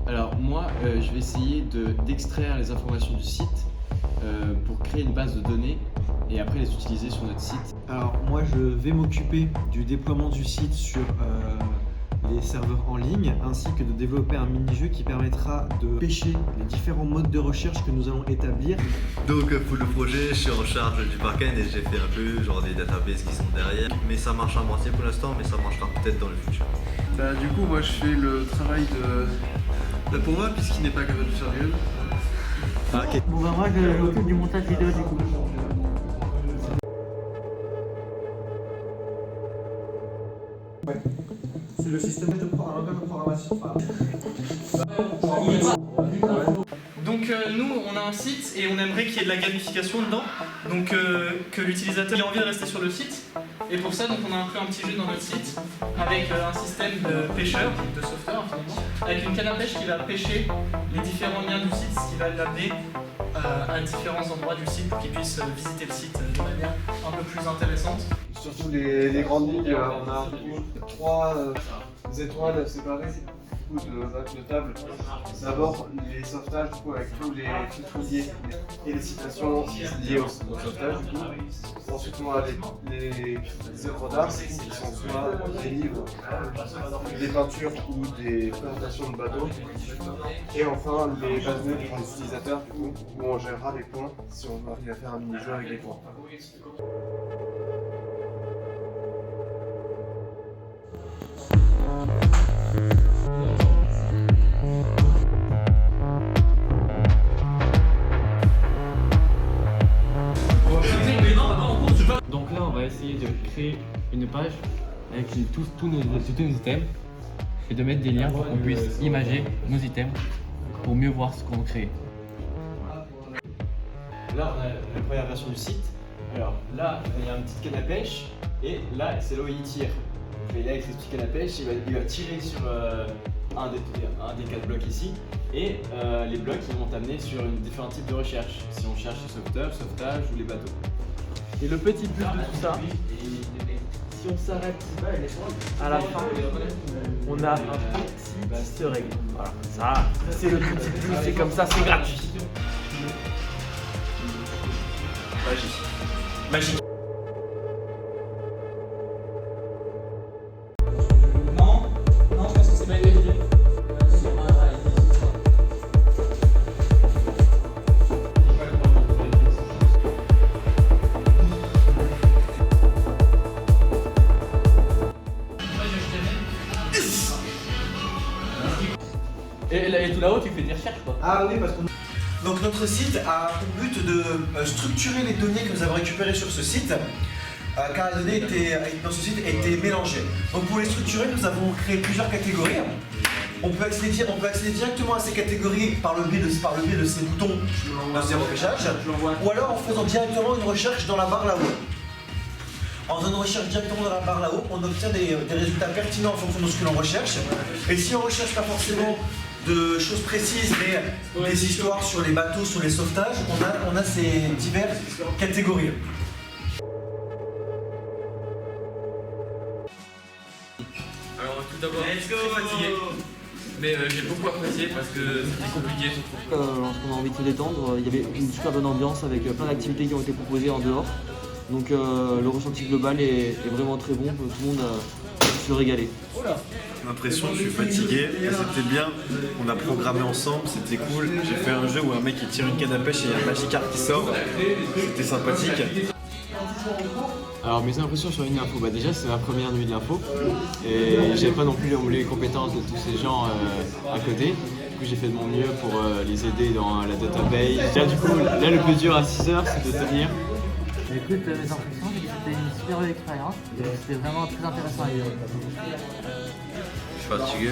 Alors moi, je vais essayer d'extraire les informations du site pour créer une base de données et après les utiliser sur notre site. Alors moi je vais m'occuper du déploiement du site sur les serveurs en ligne ainsi que de développer un mini-jeu qui permettra de pêcher les différents modes de recherche que nous allons établir. Donc pour le projet, je suis en charge du back-end et j'ai fait un peu genre des databases qui sont derrière. Mais ça marche à moitié pour l'instant, mais ça marchera peut-être dans le futur. Bah, du coup, moi je fais le travail de pour moi, puisqu'il n'est pas capable de faire mieux. Ah, ok. Bon bah moi je m'occupe du montage vidéo du coup. C'est le système de programmation. Donc nous on a un site et on aimerait qu'il y ait de la gamification dedans, donc que l'utilisateur ait envie de rester sur le site. Et pour ça donc on a inclus un petit jeu dans notre site avec un système de pêcheur, de sauveteur finalement, avec une canne à pêche qui va pêcher les différents liens du site, ce qui va l'amener à différents endroits du site pour qu'ils puissent visiter le site de manière un peu plus intéressante. Surtout les grandes lignes, on a trois étoiles séparées de table. D'abord les sauvetages du coup, avec tous les filtres liés et les citations liées au sauvetage du coup. Ensuite on a les œuvres d'art qui sont soit des livres, des peintures ou des présentations de bateaux. Et enfin les bases de données pour les utilisateurs du coup, où on gérera les points si on arrive à faire un mini-jeu avec les points. Donc là, on va essayer de créer une page avec tous nos items et de mettre des liens pour qu'on puisse imager nos items pour mieux voir ce qu'on crée. Là, on a la première version du site. Alors là, il y a une petite canne à pêche et là, c'est là où il tire. Donc, là, avec cette petite canne à pêche, il va tirer sur un des 4 blocs ici et les blocs ils vont t'amener sur différents types de recherche. Si on cherche les sauveteurs, sauvetage ou les bateaux. Et le petit plus de tout ça, si on s'arrête à la fin, on a un petit easter egg. Voilà, ça c'est le petit plus, c'est comme ça, c'est gratuit. Magie. Non, je pense que c'est pas une bonne idée. Et tout là-haut, tu fais des recherches quoi. Ah oui, parce qu'on... Donc notre site a pour but de structurer les données que nous avons récupérées sur ce site, car les données dans ce site étaient mélangées. Donc pour les structurer, nous avons créé plusieurs catégories. On peut accéder directement à ces catégories par le biais de ces boutons de zéro pêchage, ou alors en faisant directement une recherche dans la barre là-haut. En faisant une recherche directement dans la barre là-haut, on obtient des résultats pertinents en fonction de ce que l'on recherche. Et si on ne recherche pas forcément de choses précises, mais des histoires sur les bateaux, sur les sauvetages, on a ces diverses catégories. Alors tout d'abord, très fatigué. Mais j'ai beaucoup apprécié parce que c'était compliqué. Lorsqu'on a envie de se détendre, il y avait une super bonne ambiance avec plein d'activités qui ont été proposées en dehors. Donc le ressenti global est vraiment très bon, tout le monde a pu se régaler. J'ai l'impression que je suis fatigué, mais c'était bien. On a programmé ensemble, c'était cool. J'ai fait un jeu où un mec il tire une canne à pêche et il y a un Magikarp qui sort. C'était sympathique. Alors mes impressions sur une info, bah déjà c'est ma première nuit de l'info et j'avais pas non plus les compétences de tous ces gens à côté. Du coup j'ai fait de mon mieux pour les aider dans la database. Déjà, du coup là le plus dur à 6 heures c'est de tenir. Écoute, mes impressions, c'était une super belle expérience. C'était vraiment très intéressant à vivre. Je suis fatigué.